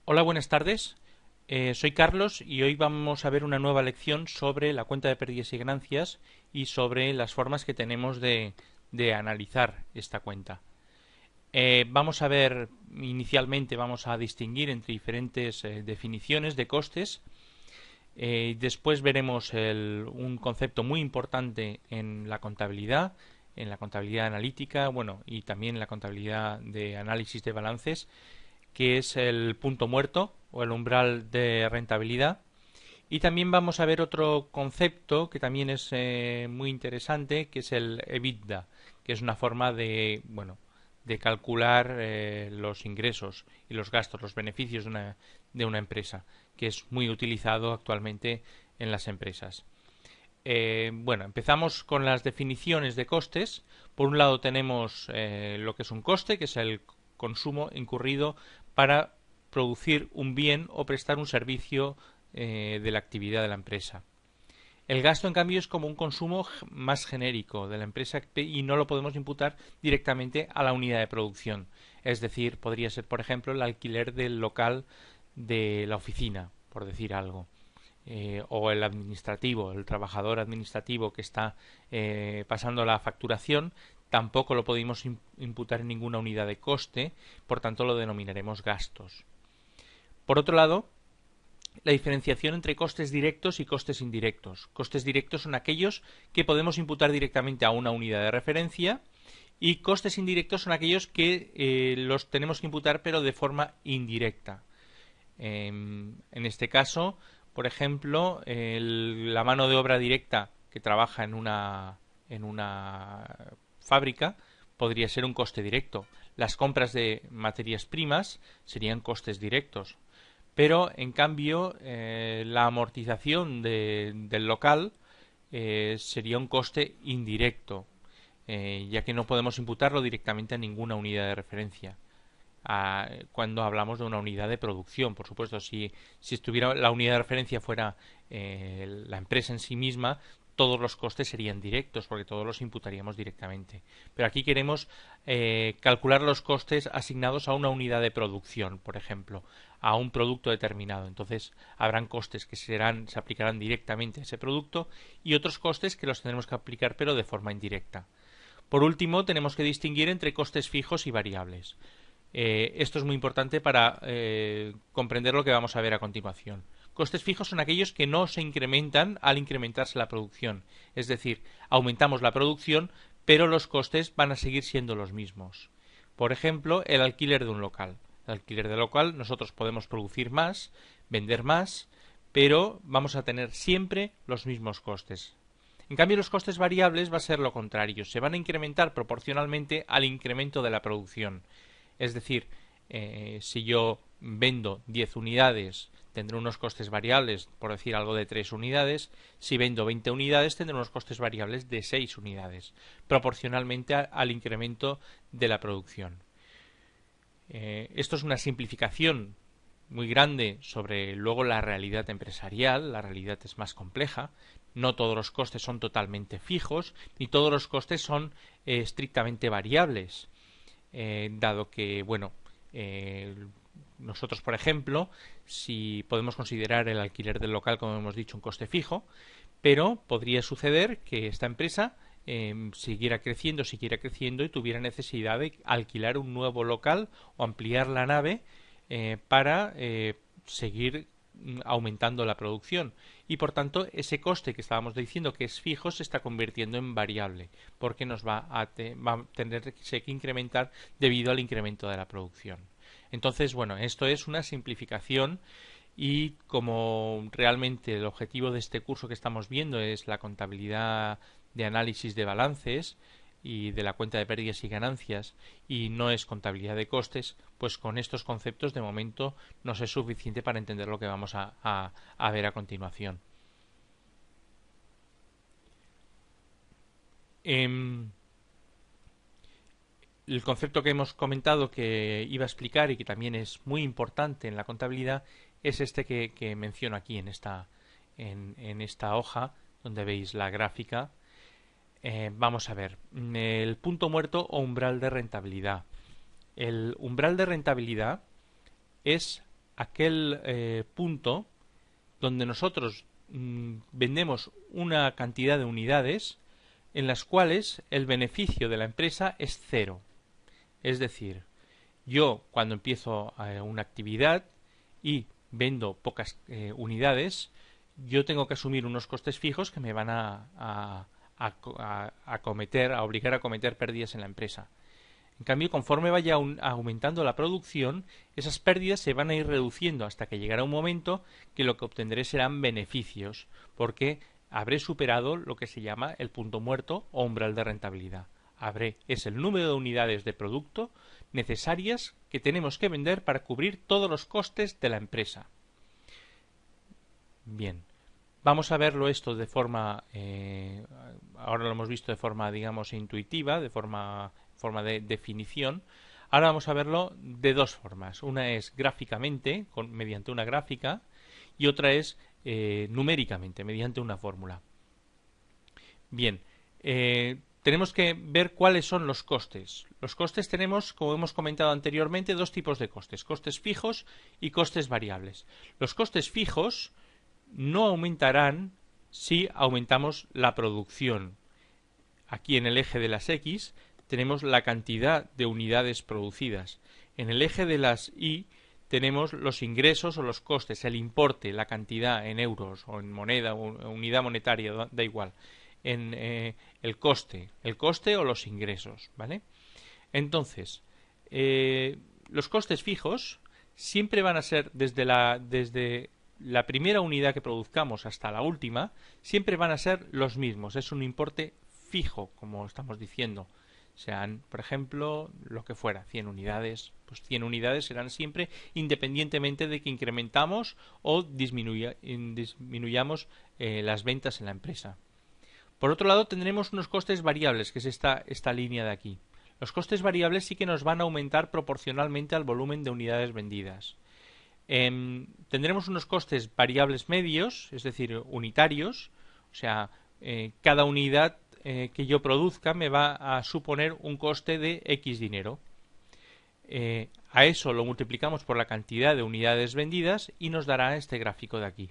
Hola, buenas tardes. Soy Carlos y hoy vamos a ver una nueva lección sobre la cuenta de pérdidas y ganancias y sobre las formas que tenemos de analizar esta cuenta. Vamos a ver, inicialmente vamos a distinguir entre diferentes definiciones de costes. Después veremos un concepto muy importante en la contabilidad analítica, bueno, y también en la contabilidad de análisis de balances, que es el punto muerto o el umbral de rentabilidad. Y también vamos a ver otro concepto que también es muy interesante, que es el EBITDA, que es una forma de, bueno, de calcular los ingresos y los gastos, los beneficios de una empresa, que es muy utilizado actualmente en las empresas. Bueno, empezamos con las definiciones de costes. Por un lado tenemos lo que es un coste, que es el consumo incurrido para producir un bien o prestar un servicio de la actividad de la empresa. El gasto, en cambio, es como un consumo más genérico de la empresa y no lo podemos imputar directamente a la unidad de producción. Es decir, podría ser, por ejemplo, el alquiler del local de la oficina, por decir algo. O el administrativo, el trabajador administrativo que está pasando la facturación, tampoco lo podemos imputar en ninguna unidad de coste, por tanto lo denominaremos gastos. Por otro lado, la diferenciación entre costes directos y costes indirectos. Costes directos son aquellos que podemos imputar directamente a una unidad de referencia y costes indirectos son aquellos que los tenemos que imputar pero de forma indirecta. En este caso, por ejemplo, la mano de obra directa que trabaja en una fábrica podría ser un coste directo. Las compras de materias primas serían costes directos. Pero, en cambio, la amortización del local sería un coste indirecto, ya que no podemos imputarlo directamente a ninguna unidad de referencia cuando hablamos de una unidad de producción. Por supuesto, si estuviera la unidad de referencia fuera la empresa en sí misma, todos los costes serían directos porque todos los imputaríamos directamente. Pero aquí queremos calcular los costes asignados a una unidad de producción, por ejemplo, a un producto determinado. Entonces, habrán costes que se aplicarán directamente a ese producto y otros costes que los tendremos que aplicar pero de forma indirecta. Por último, tenemos que distinguir entre costes fijos y variables. Esto es muy importante para comprender lo que vamos a ver a continuación. Costes fijos son aquellos que no se incrementan al incrementarse la producción. Es decir, aumentamos la producción, pero los costes van a seguir siendo los mismos. Por ejemplo, el alquiler de un local. El alquiler de local, nosotros podemos producir más, vender más, pero vamos a tener siempre los mismos costes. En cambio, los costes variables va a ser lo contrario. Se van a incrementar proporcionalmente al incremento de la producción. Es decir, si yo vendo 10 unidades, tendré unos costes variables, por decir algo, de 3 unidades. Si vendo 20 unidades, tendré unos costes variables de 6 unidades, proporcionalmente al incremento de la producción. Esto es una simplificación muy grande sobre luego la realidad empresarial. La realidad es más compleja. No todos los costes son totalmente fijos, ni todos los costes son estrictamente variables. Dado que, bueno, nosotros, por ejemplo, si podemos considerar el alquiler del local, como hemos dicho, un coste fijo, pero podría suceder que esta empresa siguiera creciendo y tuviera necesidad de alquilar un nuevo local o ampliar la nave para seguir aumentando la producción y por tanto ese coste que estábamos diciendo que es fijo se está convirtiendo en variable porque nos va a tener que incrementar debido al incremento de la producción. Entonces, bueno, esto es una simplificación y como realmente el objetivo de este curso que estamos viendo es la contabilidad de análisis de balances y de la cuenta de pérdidas y ganancias y no es contabilidad de costes, pues con estos conceptos de momento nos es suficiente para entender lo que vamos a ver a continuación. El concepto que hemos comentado que iba a explicar y que también es muy importante en la contabilidad es este que menciono aquí en esta hoja donde veis la gráfica. Vamos a ver, el punto muerto o umbral de rentabilidad. El umbral de rentabilidad es aquel punto donde nosotros vendemos una cantidad de unidades en las cuales el beneficio de la empresa es cero. Es decir, yo cuando empiezo una actividad y vendo pocas unidades, yo tengo que asumir unos costes fijos que me van a obligar a cometer pérdidas en la empresa. En cambio, conforme vaya aumentando la producción, esas pérdidas se van a ir reduciendo hasta que llegará un momento que lo que obtendré serán beneficios, porque habré superado lo que se llama el punto muerto o umbral de rentabilidad. Es el número de unidades de producto necesarias que tenemos que vender para cubrir todos los costes de la empresa. Bien, vamos a verlo esto de forma, ahora lo hemos visto de forma, digamos, intuitiva, de forma de definición. Ahora vamos a verlo de dos formas. Una es gráficamente, mediante una gráfica, y otra es numéricamente, mediante una fórmula. Bien, tenemos que ver cuáles son los costes. Los costes tenemos, como hemos comentado anteriormente, dos tipos de costes: costes fijos y costes variables. Los costes fijos no aumentarán si aumentamos la producción. Aquí en el eje de las X tenemos la cantidad de unidades producidas. En el eje de las Y tenemos los ingresos o los costes, el importe, la cantidad en euros o en moneda o unidad monetaria, da igual. En el coste o los ingresos, ¿vale? Entonces, los costes fijos siempre van a ser desde la primera unidad que produzcamos hasta la última, siempre van a ser los mismos. Es un importe fijo, como estamos diciendo. Sean, por ejemplo, lo que fuera, 100 unidades, pues 100 unidades serán siempre, independientemente de que incrementamos o disminuyamos las ventas en la empresa. Por otro lado, tendremos unos costes variables, que es esta línea de aquí. Los costes variables sí que nos van a aumentar proporcionalmente al volumen de unidades vendidas. Tendremos unos costes variables medios, es decir, unitarios, o sea, cada unidad que yo produzca me va a suponer un coste de X dinero. A eso lo multiplicamos por la cantidad de unidades vendidas y nos dará este gráfico de aquí.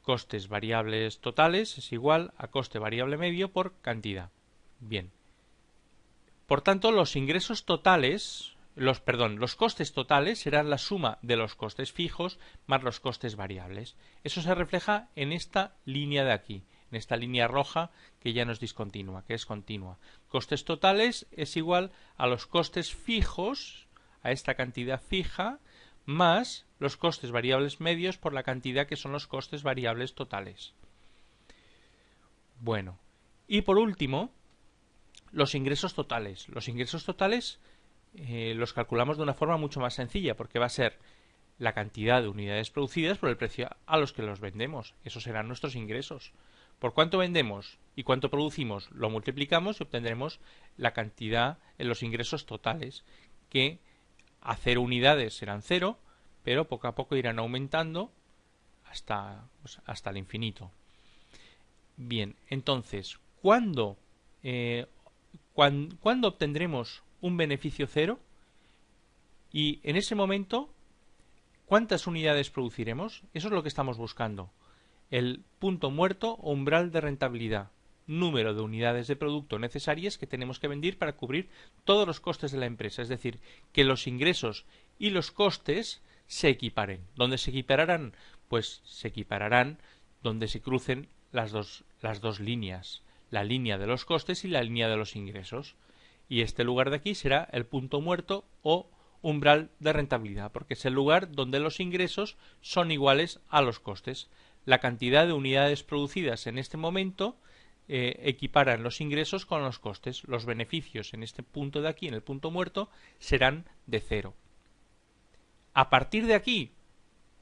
Costes variables totales es igual a coste variable medio por cantidad. Bien. Por tanto, los ingresos totales, los costes totales serán la suma de los costes fijos más los costes variables. Eso se refleja en esta línea de aquí, en esta línea roja que ya no es discontinua, que es continua. Costes totales es igual a los costes fijos, a esta cantidad fija, más los costes variables medios por la cantidad que son los costes variables totales. Bueno, y por último, los ingresos totales. Los ingresos totales los calculamos de una forma mucho más sencilla, porque va a ser la cantidad de unidades producidas por el precio a los que los vendemos. Esos serán nuestros ingresos. Por cuánto vendemos y cuánto producimos, lo multiplicamos y obtendremos la cantidad en los ingresos totales, que a 0 unidades serán 0, pero poco a poco irán aumentando hasta el infinito. Bien, entonces, ¿cuándo obtendremos un beneficio cero? Y en ese momento, ¿cuántas unidades produciremos? Eso es lo que estamos buscando. El punto muerto o umbral de rentabilidad. Número de unidades de producto necesarias que tenemos que vender para cubrir todos los costes de la empresa. Es decir, que los ingresos y los costes se equiparen. ¿Dónde se equipararán? Pues se equipararán donde se crucen las dos líneas. La línea de los costes y la línea de los ingresos. Y este lugar de aquí será el punto muerto o umbral de rentabilidad, porque es el lugar donde los ingresos son iguales a los costes. La cantidad de unidades producidas en este momento equiparan los ingresos con los costes. Los beneficios en este punto de aquí, en el punto muerto, serán de 0. A partir de aquí,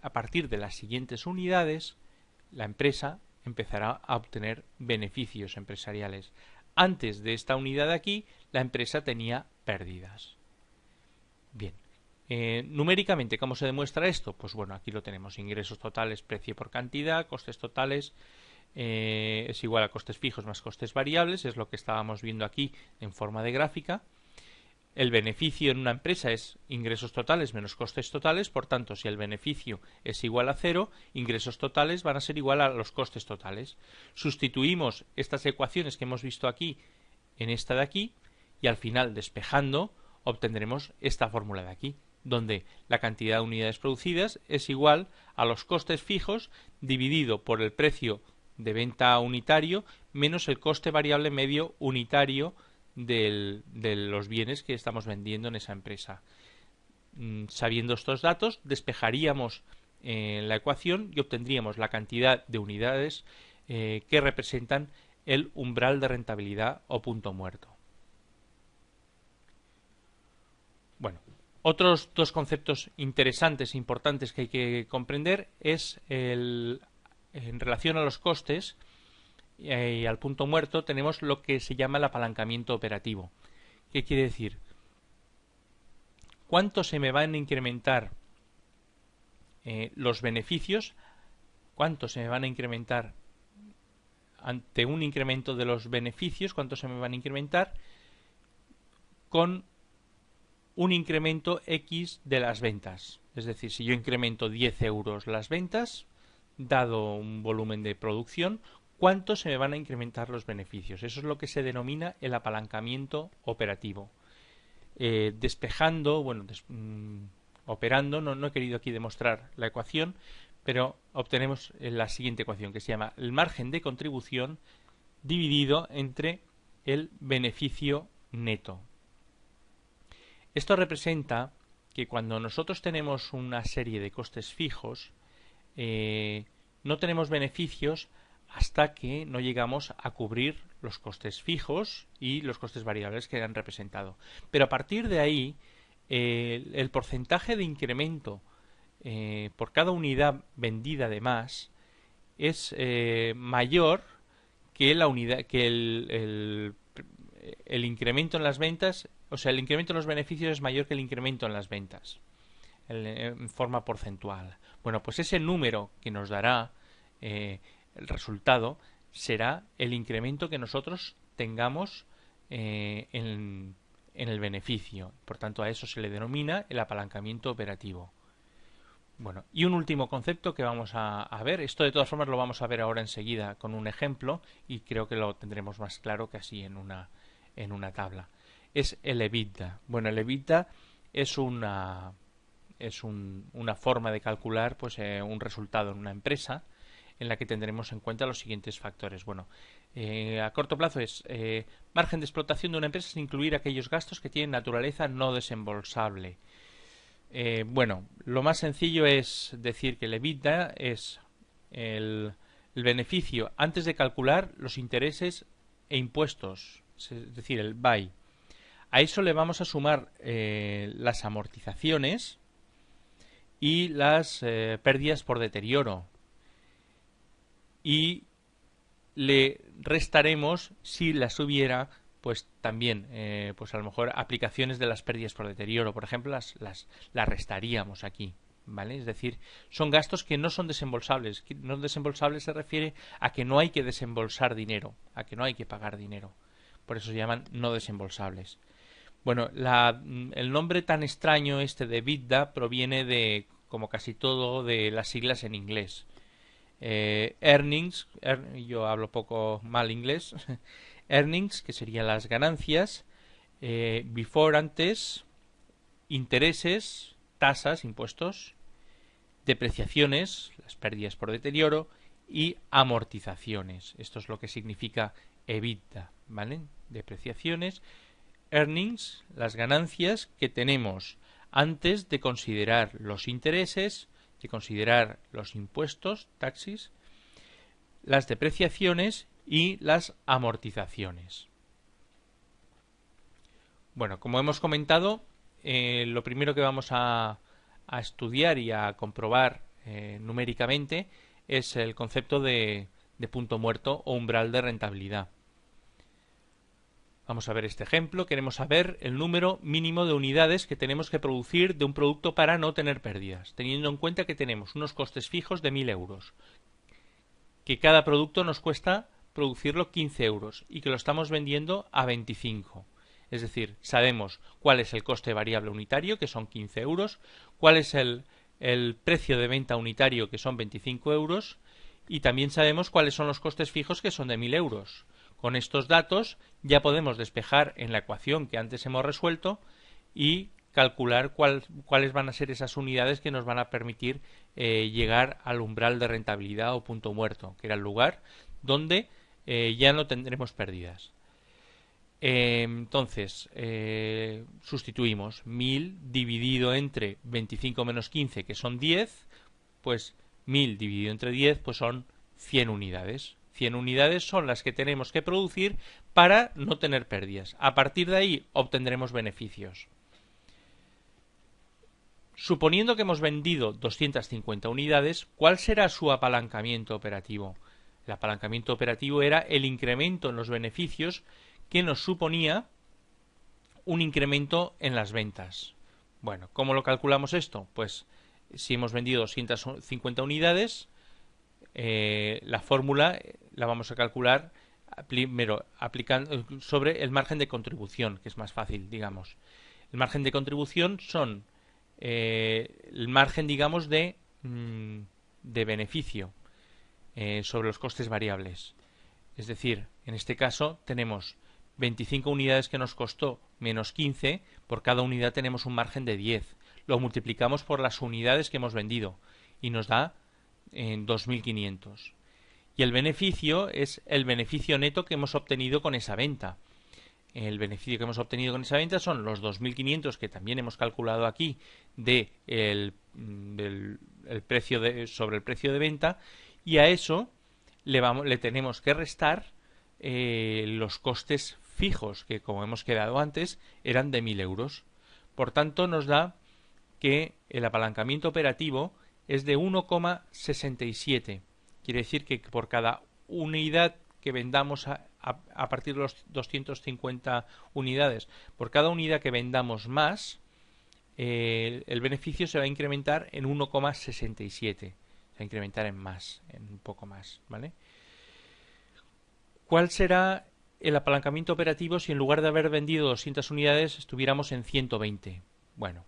a partir de las siguientes unidades, la empresa empezará a obtener beneficios empresariales. Antes de esta unidad de aquí, la empresa tenía pérdidas. Bien. Numéricamente, ¿cómo se demuestra esto? Pues bueno, aquí lo tenemos: ingresos totales, precio por cantidad, costes totales es igual a costes fijos más costes variables, es lo que estábamos viendo aquí en forma de gráfica. El beneficio en una empresa es ingresos totales menos costes totales, por tanto, si el beneficio es igual a cero, ingresos totales van a ser igual a los costes totales. Sustituimos estas ecuaciones que hemos visto aquí en esta de aquí y al final, despejando, obtendremos esta fórmula de aquí, donde la cantidad de unidades producidas es igual a los costes fijos dividido por el precio de venta unitario menos el coste variable medio unitario de los bienes que estamos vendiendo en esa empresa. Sabiendo estos datos, despejaríamos la ecuación y obtendríamos la cantidad de unidades que representan el umbral de rentabilidad o punto muerto. Bueno, otros dos conceptos interesantes e importantes que hay que comprender es en relación a los costes y al punto muerto tenemos lo que se llama el apalancamiento operativo. ¿Qué quiere decir? ¿Cuánto se me van a incrementar los beneficios? ¿Cuánto se me van a incrementar ante un incremento de los beneficios? ¿Cuánto se me van a incrementar con un incremento X de las ventas? Es decir, si yo incremento 10 euros las ventas, dado un volumen de producción, ¿cuánto se me van a incrementar los beneficios? Eso es lo que se denomina el apalancamiento operativo. Despejando, bueno, operando, no he querido aquí demostrar la ecuación, pero obtenemos la siguiente ecuación que se llama el margen de contribución dividido entre el beneficio neto. Esto representa que cuando nosotros tenemos una serie de costes fijos, no tenemos beneficios hasta que no llegamos a cubrir los costes fijos y los costes variables que han representado. Pero a partir de ahí, el porcentaje de incremento por cada unidad vendida de más es mayor que la unidad, que el incremento en las ventas, o sea, el incremento en los beneficios es mayor que el incremento en las ventas en forma porcentual. Bueno, pues ese número que nos dará el resultado será el incremento que nosotros tengamos en el beneficio. Por tanto, a eso se le denomina el apalancamiento operativo. Bueno, y un último concepto que vamos a ver, esto de todas formas lo vamos a ver ahora enseguida con un ejemplo y creo que lo tendremos más claro que así en una tabla. Es el EBITDA. Bueno, el EBITDA es una forma de calcular pues un resultado en una empresa en la que tendremos en cuenta los siguientes factores. Bueno, a corto plazo es margen de explotación de una empresa sin incluir aquellos gastos que tienen naturaleza no desembolsable. Bueno, lo más sencillo es decir que el EBITDA es el beneficio antes de calcular los intereses e impuestos, es decir, el BAI. A eso le vamos a sumar las amortizaciones y las pérdidas por deterioro. Y le restaremos, si las hubiera, pues también, pues a lo mejor aplicaciones de las pérdidas por deterioro, por ejemplo, las restaríamos aquí, ¿vale? Es decir, son gastos que no son desembolsables. No desembolsables se refiere a que no hay que desembolsar dinero, a que no hay que pagar dinero. Por eso se llaman no desembolsables. Bueno, el nombre tan extraño este de EBITDA proviene de, como casi todo, de las siglas en inglés. Earnings, yo hablo poco mal inglés, earnings, que serían las ganancias, before, antes, intereses, tasas, impuestos, depreciaciones, las pérdidas por deterioro, y amortizaciones. Esto es lo que significa EBITDA, ¿vale? Depreciaciones, earnings, las ganancias que tenemos antes de considerar los intereses, de considerar los impuestos, taxis, las depreciaciones y las amortizaciones. Bueno, como hemos comentado, lo primero que vamos a estudiar y a comprobar numéricamente es el concepto de punto muerto o umbral de rentabilidad. Vamos a ver este ejemplo. Queremos saber el número mínimo de unidades que tenemos que producir de un producto para no tener pérdidas, teniendo en cuenta que tenemos unos costes fijos de 1.000 euros, que cada producto nos cuesta producirlo 15 euros y que lo estamos vendiendo a 25. Es decir, sabemos cuál es el coste variable unitario, que son 15 euros, cuál es el precio de venta unitario, que son 25 euros, y también sabemos cuáles son los costes fijos, que son de 1000 euros. Con estos datos ya podemos despejar en la ecuación que antes hemos resuelto y calcular cuáles van a ser esas unidades que nos van a permitir llegar al umbral de rentabilidad o punto muerto, que era el lugar donde ya no tendremos pérdidas. Entonces, sustituimos 1000 dividido entre 25 menos 15, que son 10, pues 1000 dividido entre 10, pues son 100 unidades. 100 unidades son las que tenemos que producir para no tener pérdidas. A partir de ahí obtendremos beneficios. Suponiendo que hemos vendido 250 unidades, ¿cuál será su apalancamiento operativo? El apalancamiento operativo era el incremento en los beneficios que nos suponía un incremento en las ventas. Bueno, ¿cómo lo calculamos esto? Pues si hemos vendido 250 unidades, la fórmula la vamos a calcular primero aplicando sobre el margen de contribución, que es más fácil, digamos. El margen de contribución son el margen, digamos, de beneficio sobre los costes variables. Es decir, en este caso tenemos 25 unidades que nos costó menos 15, por cada unidad tenemos un margen de 10. Lo multiplicamos por las unidades que hemos vendido y nos da 2.500. Y el beneficio es el beneficio neto que hemos obtenido con esa venta. El beneficio que hemos obtenido con esa venta son los 2.500 que también hemos calculado aquí del precio sobre el precio de venta, y a eso le tenemos que restar los costes fijos, que como hemos quedado antes eran de 1000 euros. Por tanto, nos da que el apalancamiento operativo es de 1,67. Quiere decir que por cada unidad que vendamos a partir de los 250 unidades, por cada unidad que vendamos más, el beneficio se va a incrementar en 1,67. Se va a incrementar en un poco más, ¿vale? ¿Cuál será el apalancamiento operativo si en lugar de haber vendido 200 unidades estuviéramos en 120? Bueno,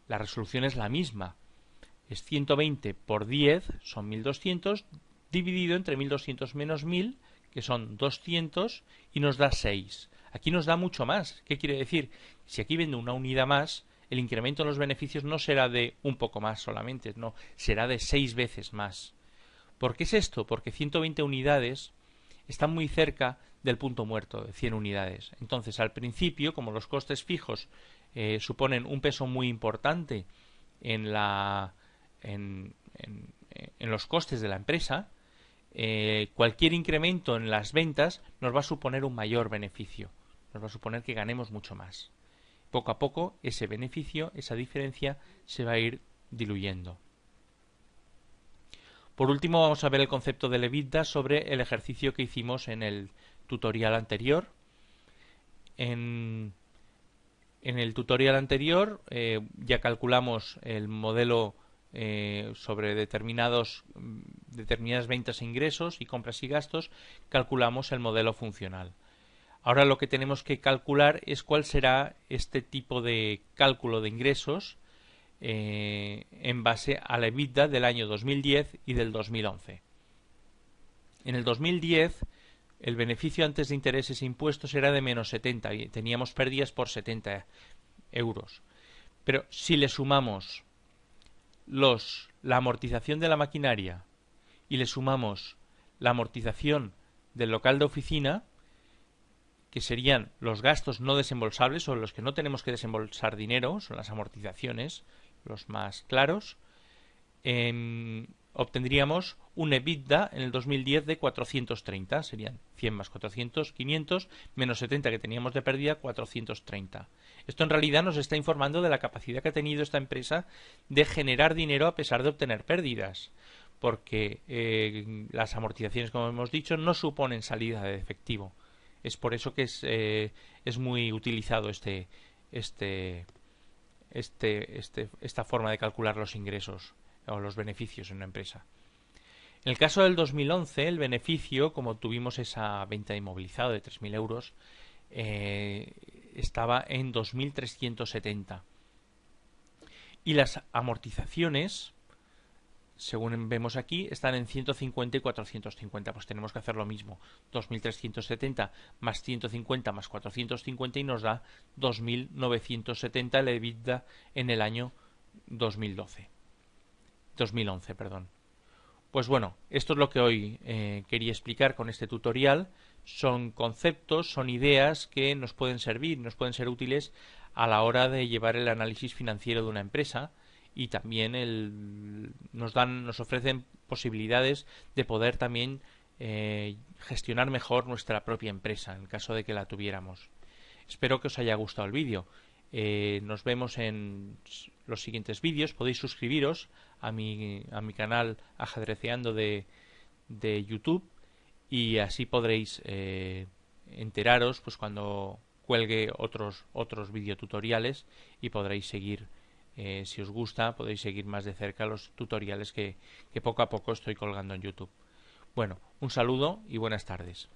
la resolución es la misma. Es 120 por 10, son 1200, dividido entre 1200 menos 1000, que son 200, y nos da 6. Aquí nos da mucho más. ¿Qué quiere decir? Si aquí vendo una unidad más, el incremento en los beneficios no será de un poco más solamente, no, será de 6 veces más. ¿Por qué es esto? Porque 120 unidades están muy cerca del punto muerto de 100 unidades. Entonces, al principio, como los costes fijos suponen un peso muy importante en los costes de la empresa, cualquier incremento en las ventas nos va a suponer un mayor beneficio, nos va a suponer que ganemos mucho más. Poco a poco ese beneficio, esa diferencia, se va a ir diluyendo. Por último, vamos a ver el concepto del EBITDA sobre el ejercicio que hicimos en el tutorial anterior. En el tutorial anterior ya calculamos el modelo sobre determinadas ventas e ingresos y compras y gastos, calculamos el modelo funcional. Ahora lo que tenemos que calcular es cuál será este tipo de cálculo de ingresos en base a la EBITDA del año 2010 y del 2011. En el 2010 el beneficio antes de intereses e impuestos era de menos 70 y teníamos pérdidas por 70 euros. Pero si le sumamos la amortización de la maquinaria y le sumamos la amortización del local de oficina, que serían los gastos no desembolsables, o los que no tenemos que desembolsar dinero, son las amortizaciones, los más claros, obtendríamos un EBITDA en el 2010 de 430, serían 100 más 400, 500, menos 70 que teníamos de pérdida, 430. Esto en realidad nos está informando de la capacidad que ha tenido esta empresa de generar dinero a pesar de obtener pérdidas, porque las amortizaciones, como hemos dicho, no suponen salida de efectivo. Es por eso que es muy utilizado esta forma de calcular los ingresos o los beneficios en una empresa. En el caso del 2011, el beneficio, como tuvimos esa venta de inmovilizado de 3.000 euros, estaba en 2.370. Y las amortizaciones, según vemos aquí, están en 150 y 450. Pues tenemos que hacer lo mismo. 2.370 más 150 más 450 y nos da 2.970 el EBITDA en el año 2011, perdón. Pues bueno, esto es lo que hoy quería explicar con este tutorial. Son conceptos, son ideas que nos pueden servir, nos pueden ser útiles a la hora de llevar el análisis financiero de una empresa, y también nos ofrecen posibilidades de poder también gestionar mejor nuestra propia empresa en caso de que la tuviéramos. Espero que os haya gustado el vídeo. Nos vemos en los siguientes vídeos. Podéis suscribiros a mi canal Ajedreceando de YouTube, y así podréis enteraros pues cuando cuelgue otros videotutoriales, y podréis seguir, si os gusta, podéis seguir más de cerca los tutoriales que poco a poco estoy colgando en YouTube. Bueno, un saludo y buenas tardes.